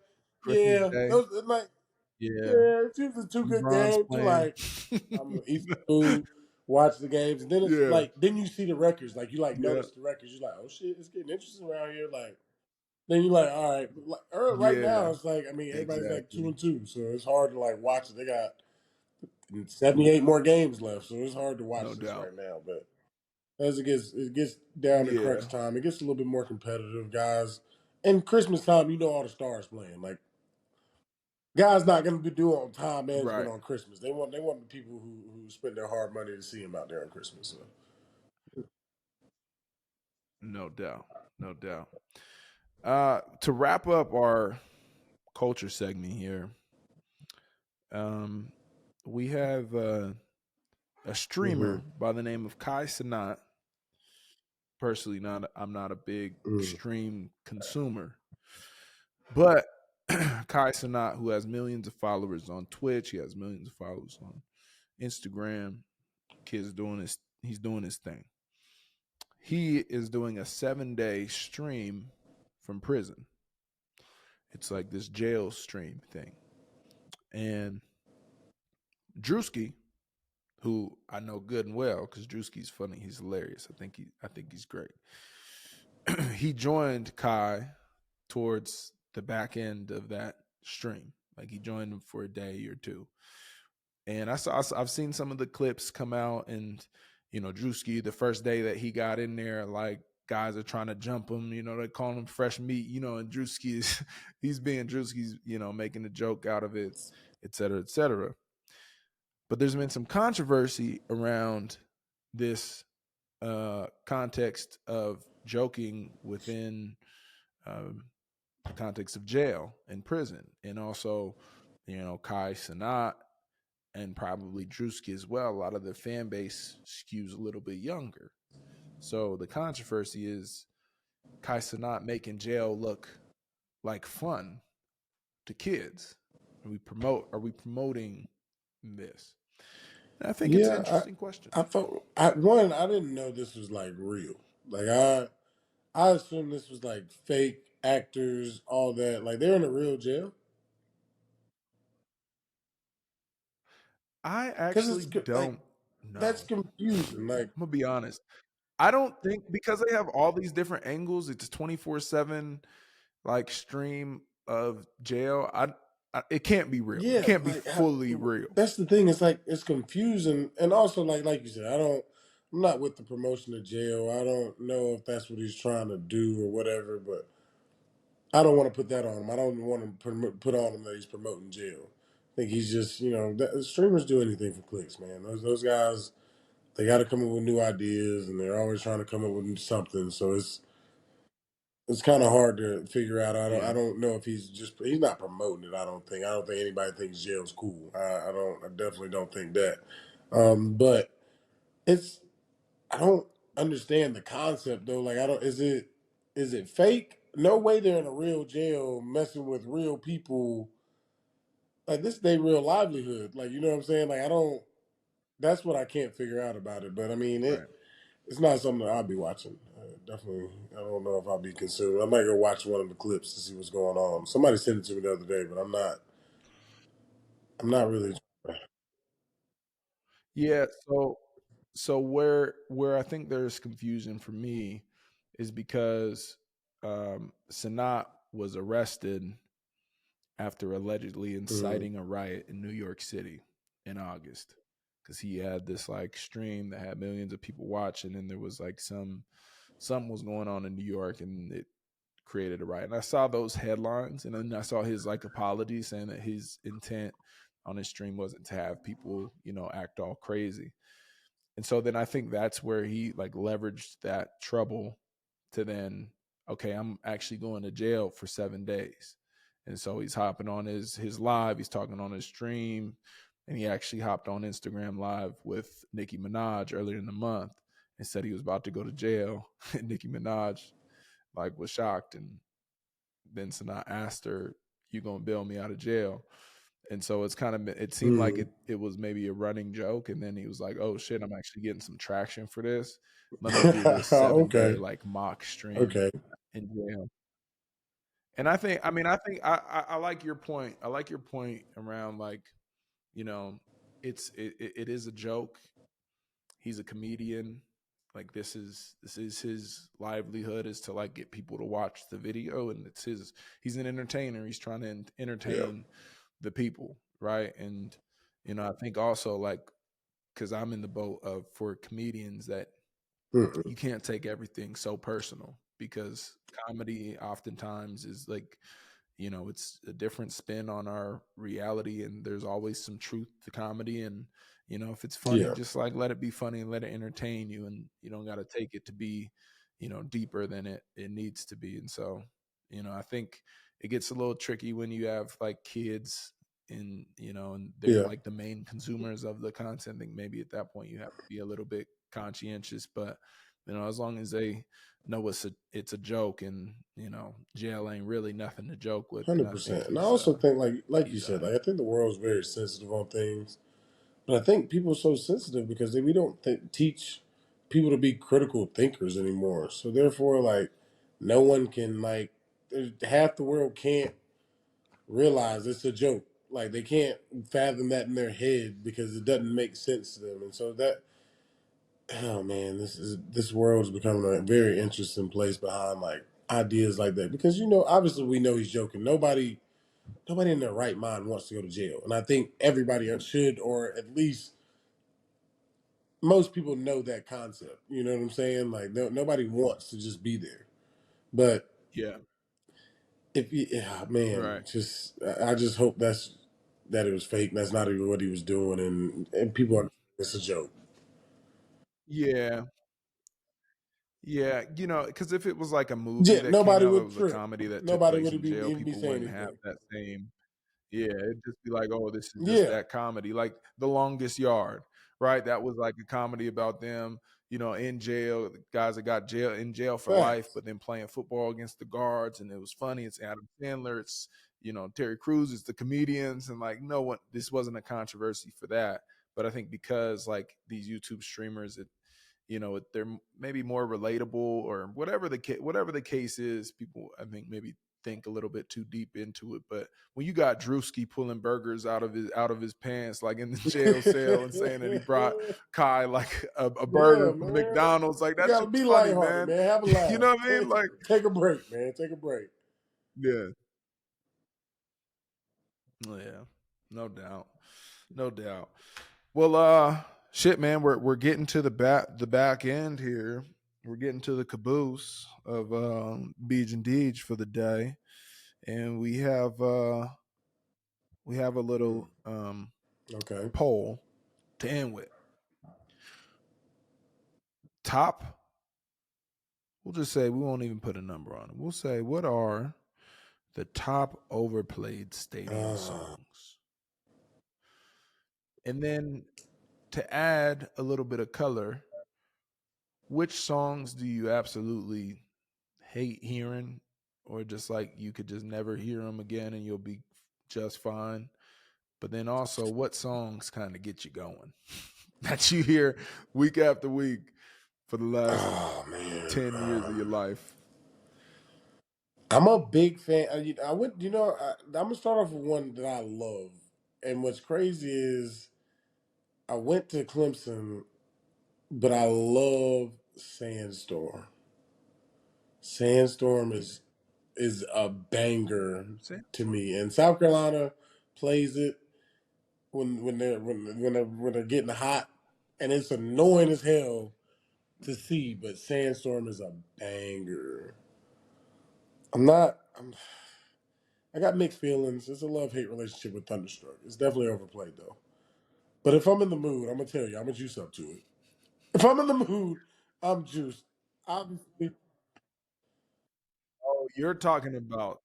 yeah. Day. Those like Yeah, it's usually two good LeBron's games. You playing. like I'm gonna eat some food, watch the games, and then it's Yeah, like then you see the records. Like you like yeah, notice the records. You're like, oh shit, it's getting interesting around here. Like then you're like, all right, like, right now yeah. it's like I mean everybody's like two Exactly. and two, so it's hard to like watch it. They got 78 more games left, so it's hard to No watch this doubt. right now. But as it gets down to Yeah, crunch time, it gets a little bit more competitive, guys. And Christmas time, you know all the stars playing. Like guys not going to be doing time management right. on Christmas. They want the people who spend their hard money to see them out there on Christmas. So. No doubt. No doubt. To wrap up our culture segment here, um, we have a Mm-hmm. streamer by the name of Kai Cenat. Personally, I'm not a big Mm. stream consumer, but Kai Cenat, who has millions of followers on Twitch, he has millions of followers on Instagram. He's doing his thing. He is doing a 7-day stream from prison. It's like this jail stream thing, and Drewski, who I know good and well because Drewski's funny, he's hilarious. I think he's great. He joined Kai towards the back end of that stream. Like he joined him for a day or two, and I've seen some of the clips come out, and Drewski, the first day that he got in there, like guys are trying to jump him. They call him fresh meat. And Drewski is he's being Drewski's, making a joke out of it, et cetera, et cetera. But there's been some controversy around this context of joking within the context of jail and prison, and also, Kai Cenat and probably Drewski as well. A lot of the fan base skews a little bit younger, so the controversy is Kai Cenat making jail look like fun to kids. Are we promoting this? And I think it's an Yeah, interesting question. I thought I didn't know this was like real. Like I assumed this was like fake actors, all that. Like they're in a real jail I because actually like don't that's know. confusing. Like I'm gonna be honest. I don't think, because they have all these different angles. It's a 24/7 like stream of jail. It can't be real. It yeah, can't be like fully real. that's the thing. It's like it's confusing, and also like you said, I'm not with the promotion of jail. I don't know if that's what he's trying to do or whatever, but I don't want to put that on him. I don't want to put on him that he's promoting jail. I think he's just streamers do anything for clicks, man. Those guys, they got to come up with new ideas, and they're always trying to come up with something. So it's kind of hard to figure out. I Yeah. don't know if he's not promoting it. I don't think anybody thinks jail's cool. I definitely don't think that. But it's I don't understand the concept though. Like I don't is it fake? No way they're in a real jail messing with real people. Like this is their real livelihood. Like you know what I'm saying? Like I don't. That's what I can't figure out about it. But I mean Right. it's not something that I'll be watching. Definitely, I don't know if I'll be consumed. I might go watch one of the clips to see what's going on. Somebody sent it to me the other day, but I'm not. I'm not really. Yeah. So where I think there's confusion for me is because Sanat was arrested after allegedly Mm, inciting a riot in New York City in August, because he had this like stream that had millions of people watching, and there was like something was going on in New York, and it created a riot. And I saw those headlines, and then I saw his like apology saying that his intent on his stream wasn't to have people, act all crazy. And so then I think that's where he like leveraged that trouble to then, okay, I'm actually going to jail for 7 days. And so he's hopping on his live, he's talking on his stream, and he actually hopped on Instagram live with Nicki Minaj earlier in the month and said he was about to go to jail. And Nicki Minaj like was shocked, and then Cenat asked her, "You gonna bail me out of jail?" And so it seemed like Mm. it was maybe a running joke, and then he was like, "Oh shit, I'm actually getting some traction for this. Let me do this 7 day Okay. like mock stream Okay. in jail." And I like your point. I like your point around like, you know, it is a joke. He's a comedian. Like this is his livelihood, is to like get people to watch the video, and he's an entertainer. He's trying to Yeah. entertain the people, right? And I think also like, because I'm in the boat of, for comedians, that Mhm. you can't take everything so personal, because comedy oftentimes is like, it's a different spin on our reality, and there's always some truth to comedy. And if it's funny, Yeah. just like let it be funny and let it entertain you, and you don't got to take it to be deeper than it needs to be. And so I think it gets a little tricky when you have like kids, and they're Yeah. like the main consumers of the content. I think maybe at that point you have to be a little bit conscientious, but as long as they know it's a joke, and jail ain't really nothing to joke with, then I think 100%. And I also think, like you he's said, all right. like I think the world's very sensitive on things, but I think people are so sensitive because we don't teach people to be critical thinkers anymore. So therefore, like, no one can like half the world can't realize it's a joke. Like they can't fathom that in their head because it doesn't make sense to them. And so that, oh man, this world is becoming a very interesting place behind like ideas like that. Because obviously we know he's joking. Nobody in their right mind wants to go to jail, and I think everybody should, or at least most people know that concept. You know what I'm saying? Like nobody wants to just be there, but Yeah, if you, yeah, man, right. just I just hope that it was fake. And that's not even what he was doing, and people are. It's a joke. Yeah, yeah. Because if it was like a movie Yeah, that came nobody out that would was a trip. comedy that took Nobody place would in be jail, even be people saying wouldn't have anything. that same. Yeah, it'd just be like, oh, this is just Yeah, that comedy, like The Longest Yard, right? That was like a comedy about them, in jail, the guys that got in jail for life, facts. but then playing football against the guards, and it was funny. It's Adam Sandler, it's Terry Crews, it's the comedians, and like no one, this wasn't a controversy for that. But I think because like these YouTube streamers, they're maybe more relatable, or whatever the case is. People, I think, maybe think a little bit too deep into it. But when you got Drewski pulling burgers out of his pants, like in the jail cell, and saying that he brought Kai like a Yeah, burger from man. McDonald's, like You that gotta shit was be funny, lighthearted, man. man. Have a You laugh. know what I mean? Like, Take a break, man. Take a break. yeah, yeah, no doubt, no doubt. Well, shit, man, we're getting to the back end here. We're getting to the caboose of Beej and Deej for the day, and we have a Mm, little okay. poll to end with. Top, we'll just say, we won't even put a number on it. We'll say, what are the top overplayed stadium Uh, songs? And then, to add a little bit of color, which songs do you absolutely hate hearing, or just like you could just never hear them again and you'll be just fine? But then also, what songs kind of get you going that you hear week after week for the last oh man. 10 years of your life? I'm a big fan. I went. I'm gonna start off with one that I love. And what's crazy is I went to Clemson, but I love Sandstorm. Sandstorm is a banger to me, and South Carolina plays it when they're getting hot, and it's annoying as hell to see. But Sandstorm is a banger. I'm not. I got mixed feelings. It's a love-hate relationship with Thunderstruck. It's definitely overplayed though. But if I'm in the mood, I'm gonna tell you, I'm gonna juice up to it. If I'm in the mood, I'm juiced. Obviously, Oh, you're talking about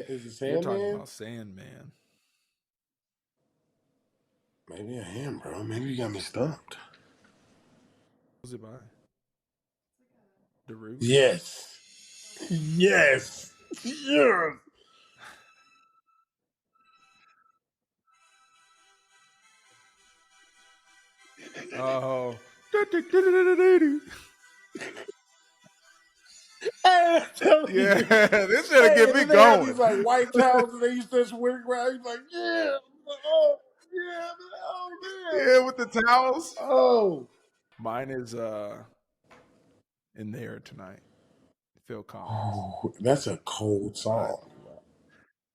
Is it you're talking Sandman? about Sandman. Maybe I am, bro. Maybe you got me stumped. What was it by? The Roots. Yes. Yes. Yes. Oh. Hey, I'm telling Yeah, you. this should Hey, get and me then they had going. these like white towels and they used to swing around. He's like, yeah. I'm like, oh, yeah. Oh, Yeah, with the towels. man. Oh. Mine is In There Tonight. Phil Collins. Oh, that's a cold I song.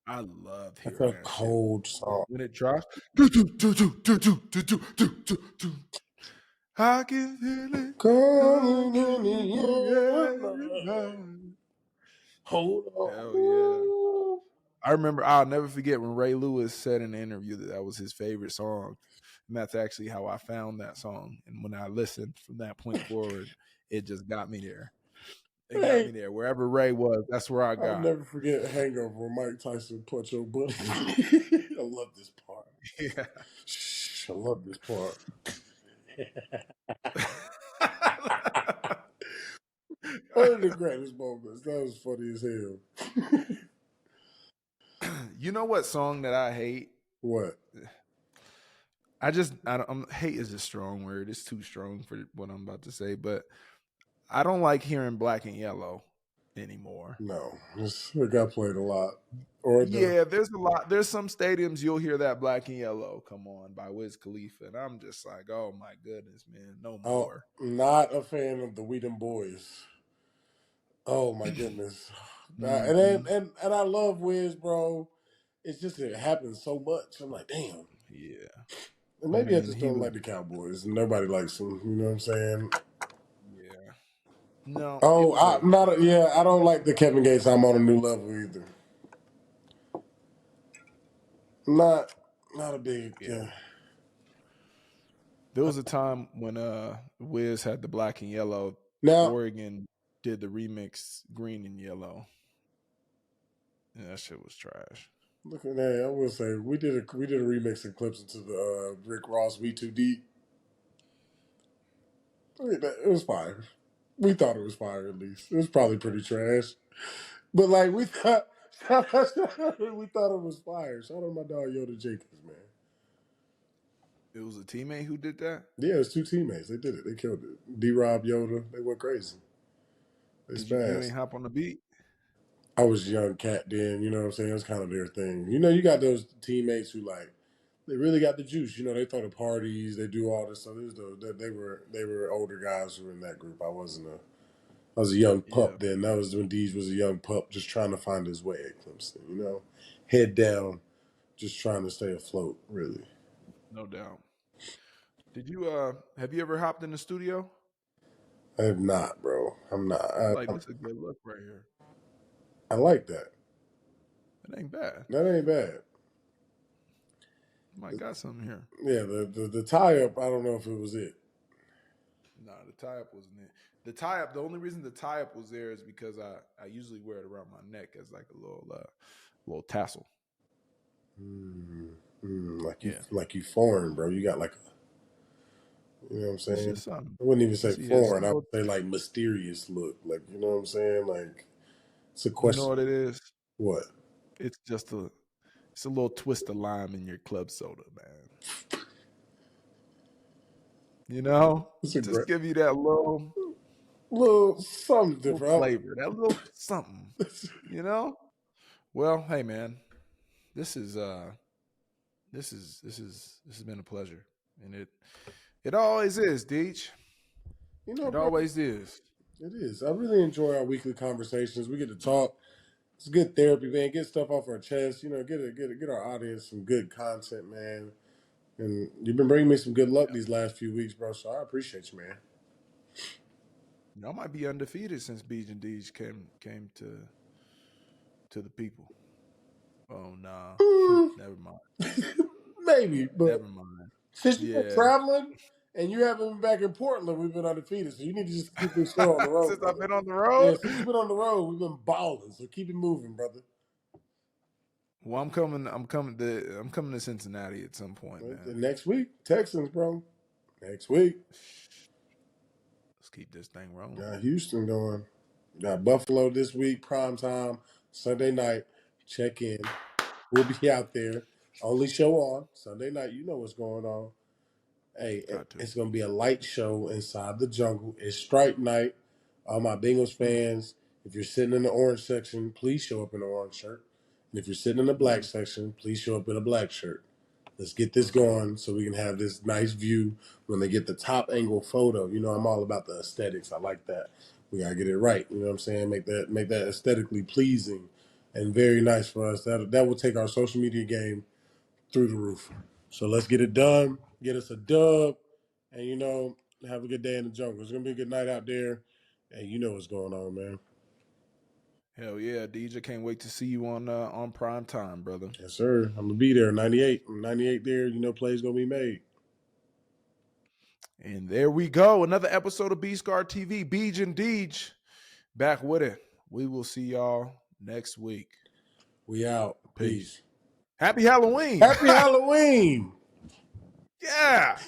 I loved That's hearing a that shit cold song. when it drops. Do, do, do, do, do, do, do, do, do, do, do. I can feel it Calling in coming the in the air. air tonight. Hold Hell yeah. on. I remember, I'll never forget when Ray Lewis said in an interview that that was his favorite song. And that's actually how I found that song. And when I listened from that point forward, it just got me there. It got me Hey, there. Wherever Ray was, that's where I I'll got. never forget Hangover when Mike Tyson punch your buddy. I love this part. Yeah. Shh, I love this part. One of the greatest moments. That was funny as hell. You know what song that I hate? What? I don't, hate is a strong word. It's too strong for what I'm about to say, but I don't like hearing Black and Yellow anymore. No, it got played a lot. Or the Yeah, there's a lot. There's some stadiums you'll hear that Black and Yellow come on by Wiz Khalifa, and I'm just like, oh my goodness, man, no oh, more. not a fan of the We Them Boys. Oh my goodness. And then Hmm. and I love Wiz, bro. It's just it happens so much. I'm like, damn. Yeah, And I maybe I mean, just he don't was. like the Cowboys. And nobody likes them. You know what I'm saying? Yeah, no, it Oh, was overplayed. yeah, I don't like the Kevin Gates. I'm on a new level either. Not not a big Yeah, yeah. there was a time when Wiz had the Black and Yellow. Now Oregon did the remix Green and Yellow, and that shit was trash. look at that. I will say we did a remix of clips into the Rick Ross We Too Deep. It was fire. We thought it was fire at least. It was probably pretty trash. But like we thought we thought it was fire. Shout out to my dog Yoda Jenkins, man. It was a teammate who did that. Yeah, it was two teammates. They did it. They killed it. D Rob Yoda, they went crazy. They Did you ain't spazzed. hop on the beat? I was a young cat then, you know what I'm saying? It was kind of their thing. You know, you got those teammates who like they really got the juice. You know, they throw the parties, they do all this stuff. They were older guys who were in that group. I was a young Yeah, pup then. That was when Deej was a young pup just trying to find his way at Clemson, you know? Head down, just trying to stay afloat, really. no doubt. Did you have you ever hopped in the studio? I am not, bro. I'm not. Like this is a good look right here. I like that. It ain't bad. That ain't bad. You might got something here. Yeah, the tie up, I don't know if it was it. Nah, the tie up wasn't it. The tie up. The only reason the tie up was there is because I usually wear it around my neck as like a little tassel. Yeah, Like you foreign, bro. You got like you know what I'm it's saying? just something. I wouldn't even say It's yeah, it's a foreign. I would little. say like mysterious look. Like you know what I'm saying? Like it's a You know question. what it is? What? It's just a. It's a little twist of lime in your club soda, man. You know, It's a just great give you that little something little different. flavor, that little something. You know. Well, hey, man, this is this has been a pleasure, and it always is, Deej. You know, It bro, always is. it is. I really enjoy our weekly conversations. We get to talk. It's good therapy, man. Get stuff off our chest. You know, get our audience some good content, man. And you've been bringing me some good luck Yeah. these last few weeks, bro. So I appreciate you, man. Y'all might be undefeated since Beej and Deej came to. to the people. Oh nah, Mm, never mind. maybe, but Never mind. since you've been Yeah, traveling and you haven't been back in Portland, we've been undefeated. So you need to just keep this show on the road, since I've brother. been on the Yeah, road. since you've been on the road, we've been balling. So keep it moving, brother. Well, I'm coming. I'm coming to Cincinnati at some point, man. Next week, Texans, bro. Next week, Let's keep this thing rolling. got Houston going. Got Buffalo this week, prime time, Sunday night. Check in. We'll be out there. Only show on Sunday night. You know what's going on. Hey, Got to. it's going to be a light show inside the jungle. It's strike night. All my Bengals fans, if you're sitting in the orange section, please show up in the orange shirt. And if you're sitting in the black section, please show up in a black shirt. Let's get this going so we can have this nice view when they get the top angle photo. You know, I'm all about the aesthetics. I like that. We gotta get it right. You know what I'm saying? Make that aesthetically pleasing and very nice for us. That will take our social media game through the roof. So let's get it done. Get us a dub, and have a good day in the jungle. It's gonna be a good night out there, and you know what's going on, man. Hell yeah, DJ! Can't wait to see you on prime time, brother. Yes, sir. I'm gonna be there. 98. 98 there. You know, plays gonna be made. And there we go. Another episode of B Scar TV. Beej and Deej back with it. We will see y'all next week. We out. Peace. Peace. Happy Halloween. Happy Halloween. Yeah.